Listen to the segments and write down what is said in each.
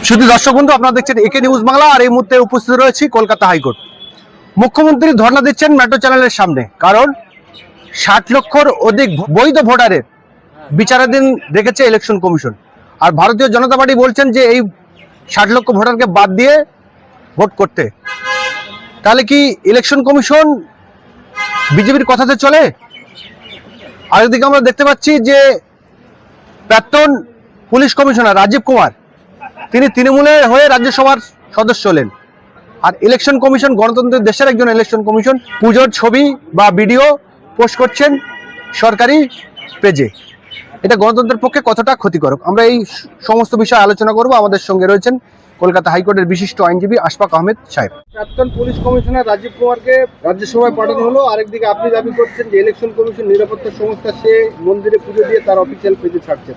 শুধু দর্শক বন্ধু, আপনারা দেখছেন একে নিউজ বাংলা। আর এই মুহূর্তে উপস্থিত রয়েছি কলকাতা হাইকোর্ট। মুখ্যমন্ত্রী ধর্ণা দিচ্ছেন মেট্রো চ্যানেলের সামনে, কারণ 60 লক্ষর অধিক বৈধ ভোটারের বিচারাধীন রেখেছে ইলেকশন কমিশন। আর ভারতীয় জনতা পার্টি বলছেন যে এই 60 লক্ষ ভোটারকে বাদ দিয়ে ভোট করতে। তাহলে কি ইলেকশন কমিশন বিজেপির কথাতে চলে? আরেকদিকে আমরা দেখতে পাচ্ছি যে প্রাক্তন পুলিশ কমিশনার রাজীব কুমার, তিনি তৃণমূলের হয়ে রাজ্যসভার সদস্য হলেন। আর ইলেকশন কমিশন গণতন্ত্রের দেশের একজন ইলেকশন কমিশন পুজোর ছবি বা ভিডিও পোস্ট করছেন সরকারি পেজে। এটা গণতন্ত্রের পক্ষে কতটা ক্ষতিকারক, আমরা এই সমস্ত বিষয় আলোচনা করব। আমাদের সঙ্গে রয়েছেন কলকাতা হাইকোর্টের বিশিষ্ট আইনজীবী আশফাক আহমেদ সাহেব। প্রাক্তন পুলিশ কমিশনার রাজীব কুমারকে রাজ্যসভায় পাঠানো হলো। আরেকদিকে আপনি দাবি করছেন যে ইলেকশন কমিশন নিরাপত্তা সংস্থা, সে মন্দিরে পুজো দিয়ে তার অফিসিয়াল পেজে ছাড়ছে।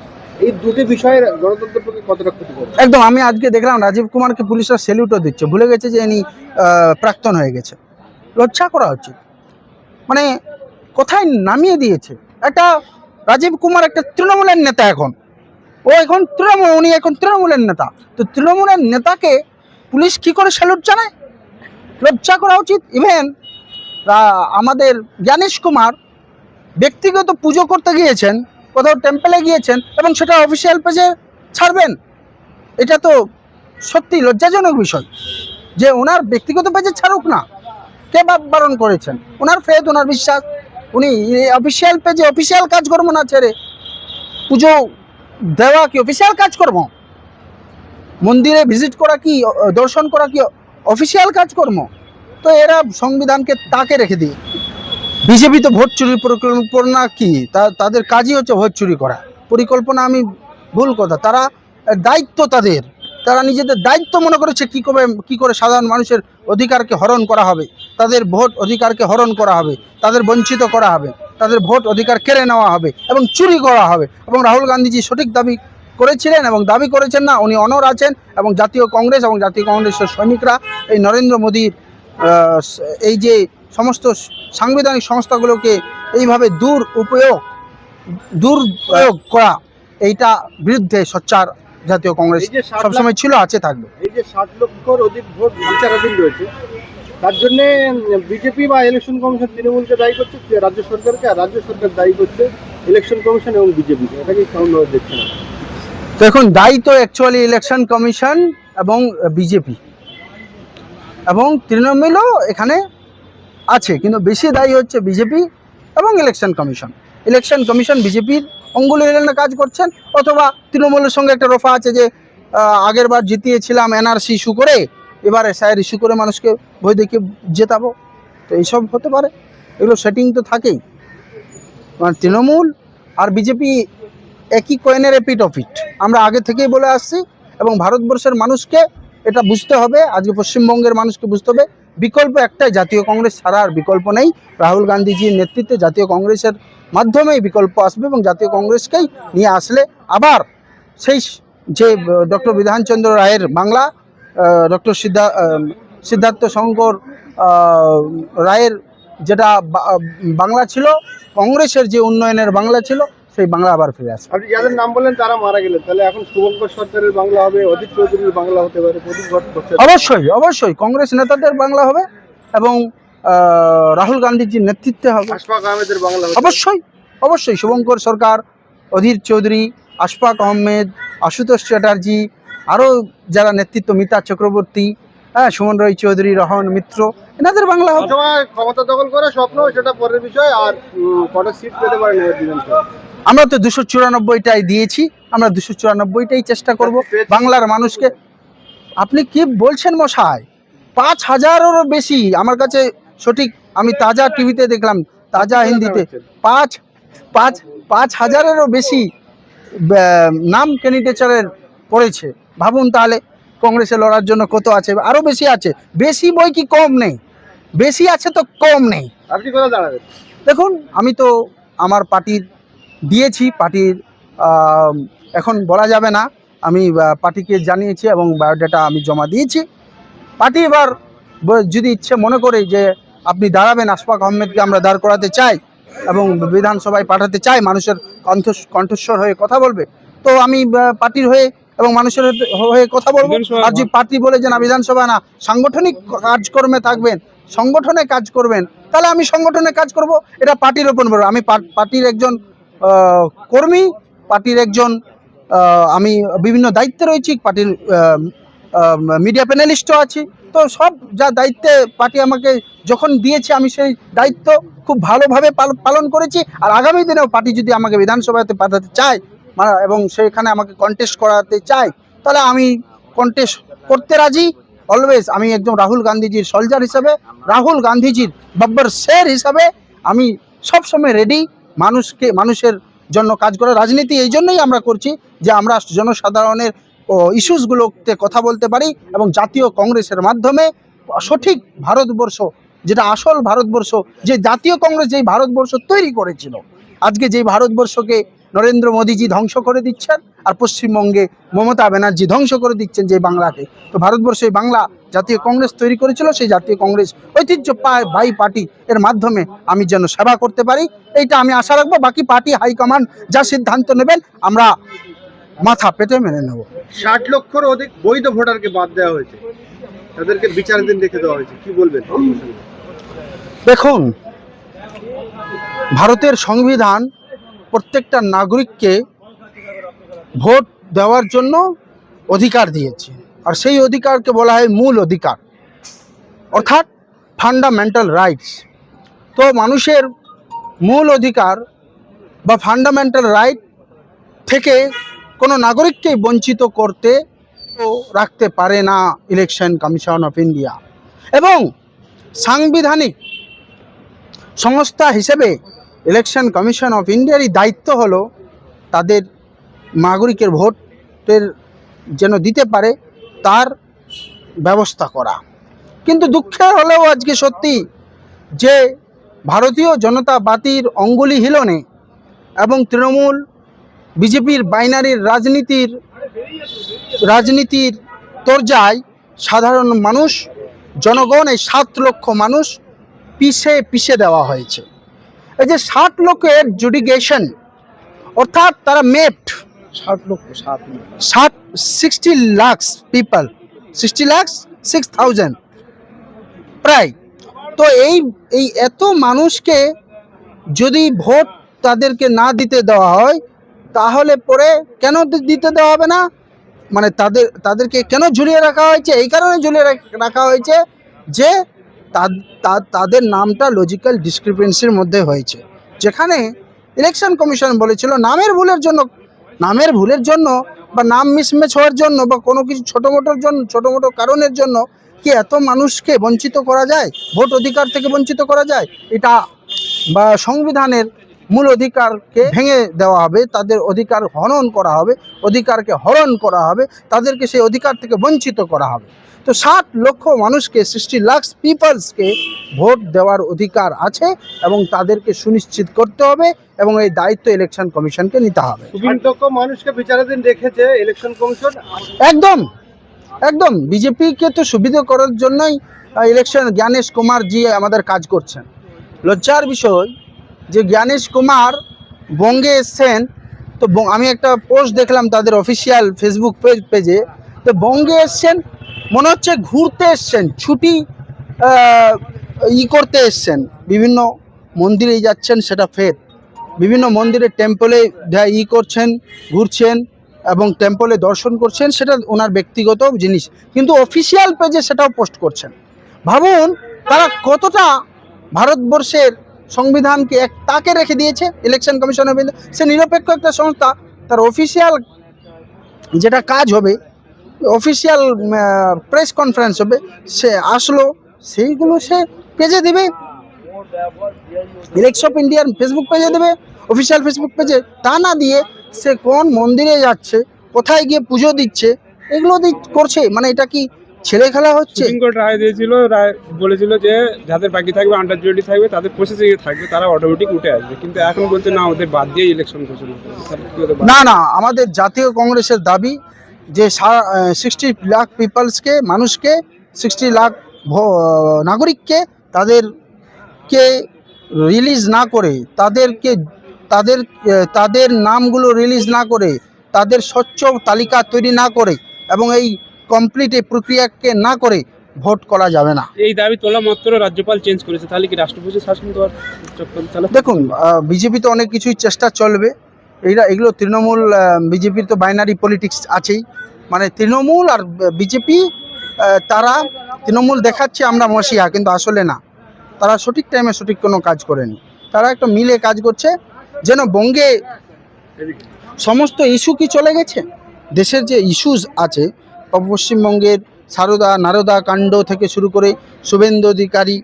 এই দুটি বিষয়ের গণতন্ত্রের পক্ষে কতটা ক্ষতিকর? একদম। আমি আজকে দেখলাম রাজীব কুমারকে পুলিশরা স্যালুটও দিচ্ছে, ভুলে গেছে যে ইনি প্রাক্তন হয়ে গেছে। লজ্জা করা উচিত। মানে কোথায় নামিয়ে দিয়েছে একটা রাজীব কুমার, একটা তৃণমূলের নেতা। উনি এখন তৃণমূলের নেতা। তো তৃণমূলের নেতাকে পুলিশ কি করে স্যালুট জানায়? লজ্জা করা উচিত। ইভেন আমাদের জ্ঞানেশ কুমার ব্যক্তিগত পুজো করতে গিয়েছেন, কোথাও টেম্পেলে গিয়েছেন এবং সেটা অফিসিয়াল পেজে ছাড়বেন। এটা তো সত্যি লজ্জাজনক বিষয় যে ওনার ব্যক্তিগত পেজে ছাড়ুক না। কে বারণ করেছেন? ওনার ফেথ, ওনার বিশ্বাস। উনি অফিসিয়াল পেজে অফিসিয়াল কাজকর্ম না ছেড়ে পুজো দেওয়া কি অফিসিয়াল কাজকর্ম? মন্দিরে ভিজিট করা কি, দর্শন করা কি অফিসিয়াল কাজকর্ম? তো এরা সংবিধানকে তাকে রেখে দিয়ে বিজেপি তো ভোট চুরির পরিকল্পনা কি, তাদের কাজই হচ্ছে ভোট চুরি করা। পরিকল্পনা আমি ভুল কথা। তারা দায়িত্ব, তারা নিজেদের দায়িত্ব মনে করেছে কি করে সাধারণ মানুষের অধিকারকে হরণ করা হবে, তাদের ভোট অধিকারকে হরণ করা হবে, তাদের বঞ্চিত করা হবে, তাদের ভোট অধিকার কেড়ে নেওয়া হবে এবং চুরি করা হবে। এবং রাহুল গান্ধীজি সঠিক দাবি করেছিলেন এবং দাবি করেছেন না, উনি অনড় আছেন। এবং জাতীয় কংগ্রেস এবং জাতীয় কংগ্রেসের সৈনিকরা এই নরেন্দ্র মোদীর এই যে সমস্ত সাংবিধানিক সংস্থাগুলোকে এইভাবে দুরুপয়োগ করা, এইটা বিরুদ্ধে সোচ্চার জাতীয় কংগ্রেস সবসময় ছিল, আছে, থাকবে। এই যে 60 লক্ষর অধিক ভোট বিচারাধীন রয়েছে, তার জন্য বিজেপি বা ইলেকশন কমিশন তৃণমূলকে দায়ী করছে, রাজ্য সরকারকে, আর রাজ্য সরকার দায়ী করছে ইলেকশন কমিশন এবং বিজেপিকে। এটা কি কেমনভাবে দেখছেন? তো এখন দায়ী তো অ্যাকচুয়ালি ইলেকশন কমিশন এবং বিজেপি এবং তৃণমূলও এখানে আছে, কিন্তু বেশি দায়ী হচ্ছে বিজেপি এবং ইলেকশন কমিশন। ইলেকশন কমিশন বিজেপির অঙ্গুলি হেলনে কাজ করছেন, অথবা তৃণমূলের সঙ্গে একটা রফা আছে যে আগের বার জিতিয়েছিলাম এনআরসি ইস্যু করে, এবার এসআইআর ইস্যু করে মানুষকে ভয় দেখিয়ে জেতাবো। তো এইসব হতে পারে, এগুলো সেটিং তো থাকেই। মানে তৃণমূল আর বিজেপি একই কয়েনের এপিট অফিট, আমরা আগে থেকেই বলে আসছি। এবং ভারতবর্ষের মানুষকে এটা বুঝতে হবে, আজকে পশ্চিমবঙ্গের মানুষকে বুঝতে হবে, বিকল্প একটাই, জাতীয় কংগ্রেস ছাড়া আর বিকল্প নেই। রাহুল গান্ধীজির নেতৃত্বে জাতীয় কংগ্রেসের মাধ্যমেই বিকল্প আসবে এবং জাতীয় কংগ্রেসকেই নিয়ে আসলে আবার সেই যে ডক্টর বিধানচন্দ্র রায়ের বাংলা, ডক্টর সিদ্ধার্থ শঙ্কর রায়ের যেটা বাংলা ছিল, কংগ্রেসের যে উন্নয়নের বাংলা ছিল, সেই বাংলা আবার ফিরে আসবে। আপনি যাদের নাম বললেন তারা মারা গেলেন, তাহলে এখন শুভঙ্কর সরকারের বাংলা হবে, অজিত চৌধুরীর বাংলা হতে পারে, অবশ্যই কংগ্রেস নেতাদের বাংলা হবে এবং রাহুল গান্ধীজির নেতৃত্বে হবে। আশফাক আহমেদের বাংলা অবশ্যই শুভঙ্কর সরকার, অধীর চৌধুরী, আশফাক আহমেদ, আশুতোষ চ্যাটার্জি, আরও যারা নেতৃত্ব, মিতা চক্রবর্তী, সুমন রায় চৌধুরী, রহন মিত্র, এনাদের বাংলা হবে। ক্ষমতা দখল করার স্বপ্ন, সেটা পরের বিষয়। আর কটা সিট পেতে পারেন বিধানসভা? আমরা তো 294টাই দিয়েছি, আমরা 294টাই চেষ্টা করব বাংলার মানুষকে। আপনি কি বলছেন মশাই? 5000-এরও বেশি, আমার কাছে সঠিক, আমি তাজা টিভিতে দেখলাম, তাজা হিন্দিতে, 5,000-এরও বেশি নাম ক্যান্ডিডেটের পড়েছে। ভাবুন তাহলে কংগ্রেসে লড়ার জন্য কত আছে, আরও বেশি আছে। বেশি বই কি কম নেই, বেশি আছে তো কম নেই। আপনি কোথায় দাঁড়াবেন? দেখুন, আমি তো আমার পার্টির দিয়েছি, পার্টির এখন বলা যাবে না, আমি পার্টিকে জানিয়েছি এবং বায়োডাটা আমি জমা দিয়েছি। পার্টি এবার যদি ইচ্ছে মনে করে যে আপনি দাঁড়াবেন, আশফাক আহমেদকে আমরা দাঁড় করাতে চাই এবং বিধানসভায় পাঠাতে চাই, মানুষের কণ্ঠস্বর হয়ে কথা বলবে, তো আমি পার্টির হয়ে এবং মানুষের হয়ে কথা বলবো। আর যে পার্টি বলে যে না বিধানসভা না, সাংগঠনিক কাজকর্মে থাকবেন, সংগঠনে কাজ করবেন, তাহলে আমি সংগঠনে কাজ করব। এটা পার্টির ওপর বলবো। আমি পার্টির একজন কর্মী, পার্টির একজন আমি বিভিন্ন দায়িত্বে রয়েছি, পার্টির মিডিয়া প্যানেলিস্টও আছি। তো সব যা দায়িত্বে পার্টি আমাকে যখন দিয়েছে আমি সেই দায়িত্ব খুব ভালোভাবে পালন করেছি। আর আগামী দিনেও পার্টি যদি আমাকে বিধানসভাতে পাঠাতে চায় এবং সেখানে আমাকে কন্টেস্ট করাতে চায়, তাহলে আমি কন্টেস্ট করতে রাজি অলওয়েজ। আমি একদম রাহুল গান্ধীজির সোলজার হিসাবে, রাহুল গান্ধীজির বাব্বর শের হিসাবে আমি সবসময় রেডি মানুষের জন্য কাজ করা। রাজনীতি এই জন্যই আমরা করছি যে আমরা জনসাধারণের ইস্যুসগুলোতে কথা বলতে পারি এবং জাতীয় কংগ্রেসের মাধ্যমে সঠিক ভারতবর্ষ, যেটা আসল ভারতবর্ষ, যে জাতীয় কংগ্রেস যেই ভারতবর্ষ তৈরি করেছিল, আজকে যেই ভারতবর্ষকে নরেন্দ্র মোদীজি ধ্বংস করে দিচ্ছেন আর পশ্চিমবঙ্গে মমতা ব্যানার্জি ধ্বংস করে দিচ্ছেন যে বাংলাকে। তো ভারতবর্ষে বাংলা জাতীয় কংগ্রেস তৈরি করেছিল, সেই জাতীয় কংগ্রেস ঐতিহ্যবাহী পার্টি এর মাধ্যমে আমি যেন সেবা করতে পারি, এইটা আমি আশা রাখবো। বাকি পার্টি হাইকমান্ড যা সিদ্ধান্ত নেবেন আমরা মাথা পেতে মেনে নেব। 60 লক্ষর অধিক বৈধ ভোটারকে বাদ দেওয়া হয়েছে, তাদেরকে বিচারাধীন রেখে দেওয়া হয়েছে, কি বলবেন? দেখুন, ভারতের সংবিধান প্রত্যেকটা নাগরিককে ভোট দেওয়ার জন্য অধিকার দিয়েছে, আর সেই অধিকারকে বলা হয় মূল অধিকার, অর্থাৎ ফান্ডামেন্টাল রাইটস। তো মানুষের মূল অধিকার বা ফান্ডামেন্টাল রাইট থেকে কোনো নাগরিককেই বঞ্চিত করতে রাখতে পারে না ইলেকশন কমিশন অফ ইন্ডিয়া। এবং সাংবিধানিক সংস্থা হিসেবে ইলেকশন কমিশন অফ ইন্ডিয়ারই দায়িত্ব হলো তাদের নাগরিকের ভোটের যেন দিতে পারে তার ব্যবস্থা করা। কিন্তু দুঃখের হলেও আজকে সত্যি যে ভারতীয় জনতা পার্টির অঙ্গুলি হিলনে এবং তৃণমূল বিজেপির বাইনারির রাজনীতির তরজায় সাধারণ মানুষ, জনগণ, এই 7 লক্ষ মানুষ পিষে দেওয়া হয়েছে। এই যে 60 লক্ষের জুডিকেশন, অর্থাৎ তারা মেপড 60 লাখ পিপল, 60 লাখ 6,000 প্রায়। তো এই এত মানুষকে যদি ভোট তাদেরকে না দিতে দেওয়া হয়, তাহলে পরে কেন দিতে দেওয়া হবে না, মানে তাদেরকে কেন ঝুলিয়ে রাখা হয়েছে? এই কারণে ঝুলিয়ে রাখা হয়েছে যে তাদের নামটা লজিক্যাল ডিসক্রিপেন্সির মধ্যে হয়েছে, যেখানে ইলেকশন কমিশন বলেছিল নামের ভুলের জন্য বা নাম মিসম্যাচ হওয়ার জন্য বা কোনো কিছু ছোটো মোটো কারণের জন্য কি এত মানুষকে বঞ্চিত করা যায়, ভোট অধিকার থেকে বঞ্চিত করা যায়? এটা বা সংবিধানের মূল অধিকারকে ভেঙে দেওয়া হবে, তাদের অধিকার অধিকারকে হরণ করা হবে, তাদেরকে সেই অধিকার থেকে বঞ্চিত করা হবে। তো 60 লক্ষ মানুষকে, 60 লাখ পিপলসকে ভোট দেওয়ার অধিকার আছে এবং তাদেরকে সুনিশ্চিত করতে হবে এবং এই দায়িত্ব ইলেকশন কমিশনকে নিতে হবে। 60 লক্ষ মানুষকে বিচারাধীন রেখেছে ইলেকশন কমিশন। একদম বিজেপিকে তো সুবিধা করার জন্যই ইলেকশন জ্ঞানেশ কুমার জি আমাদের কাজ করছেন। লজ্জার বিষয় যে জ্ঞানেশ কুমার বঙ্গে এসছেন, তো আমি একটা পোস্ট দেখলাম তাদের অফিসিয়াল ফেসবুক পেজে, তো বঙ্গে এসছেন মনে হচ্ছে ঘুরতে এসছেন, ছুটি করতে এসছেন, বিভিন্ন মন্দিরে যাচ্ছেন, সেটা ফের বিভিন্ন মন্দিরে টেম্পলে করছেন, ঘুরছেন এবং টেম্পলে দর্শন করছেন, সেটা ওনার ব্যক্তিগত জিনিস, কিন্তু অফিসিয়াল পেজে সেটাও পোস্ট করছেন। ভাবুন তারা কতটা ভারতবর্ষের সংবিধানকে তাকে রেখে দিয়েছে। ইলেকশন কমিশন অফ ইন্ডিয়া সে নিরপেক্ষ একটা সংস্থা, তার অফিসিয়াল যেটা কাজ হবে, অফিসিয়াল প্রেস কনফারেন্স হবে, সে আসলো সেইগুলো সে পেজে দেবে, ইলেকশন অফ ইন্ডিয়ার ফেসবুক পেজে দেবে, অফিসিয়াল ফেসবুক পেজে। তা না দিয়ে সে কোন মন্দিরে যাচ্ছে, কোথায় গিয়ে পুজো দিচ্ছে, এগুলো করছে। মানে এটা কি ছেলে খেলা হচ্ছে? সুপ্রিম কোর্ট রায় দিয়েছিল, রায় বলেছিল যে যাদের বাকি থাকবে, আন্ডার 20 থাকবে, তাদের প্রসেসিংয়ে থাকবে, তারা অটোমেটিক উঠে আসবে। কিন্তু এখন বলছে না, ওদের বাদ দিয়ে ইলেকশন ঘোষণা করবে। না, আমাদের জাতীয় কংগ্রেসের দাবি যে 60 লাখ পিপলসকে, মানুষকে, 60 লাখ নাগরিককে তাদেরকে রিলিজ না করে, তাদের নামগুলো রিলিজ না করে, তাদের স্বচ্ছ তালিকা তৈরি না করে এবং এই কমপ্লিট এই প্রক্রিয়াকে না করে ভোট করা যাবে না। এই দাবি তোলা মাত্র রাজ্যপাল চেঞ্জ করেছে, তাহলে কি রাষ্ট্রপতি শাসন দেওয়ার চক্কর চালাচ্ছে? দেখুন, বিজেপি তো অনেক কিছুই চেষ্টা চলবে, এগুলো তৃণমূল, বিজেপির তো বাইনারি পলিটিক্স আছেই, মানে তৃণমূল আর বিজেপি, তারা তৃণমূল দেখাচ্ছে আমরা মসিয়া, কিন্তু আসলে না, তারা সঠিক টাইমে সঠিক কোনো কাজ করেনি। তারা একটা মিলে কাজ করছে, যেন বঙ্গে সমস্ত ইস্যু কি চলে গেছে, দেশের যে ইস্যুস আছে, পশ্চিমবঙ্গের সারদা নারদা কাণ্ড থেকে শুরু করে শুভেন্দু অধিকারী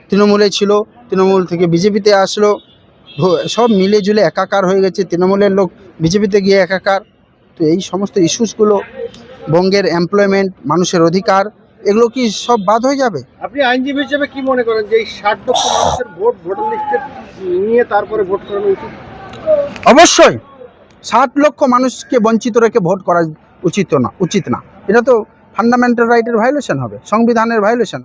তৃণমূলে ছিল, তৃণমূল থেকে বিজেপিতে আসলো, সব মিলে ঝুলে একাকার হয়ে গেছে, তৃণমূলের লোক বিজেপিতে গিয়ে একাকার। তো এই সমস্ত ইস্যুসগুলো, বঙ্গের এমপ্লয়মেন্ট, মানুষের অধিকার, এগুলো কি সব বাদ হয়ে যাবে? আপনি আইনজীবী হিসেবে কি মনে করেন যে এই 60 লক্ষ মানুষের ভোট ভোটার লিস্টে নিয়ে তারপরে ভোট করানো উচিত? অবশ্যই 60 লক্ষ মানুষকে বঞ্চিত রেখে ভোট করা উচিত না। এটা তো ফান্ডামেন্টাল রাইটের ভায়োলেশন হবে, সংবিধানের ভায়োলেশন।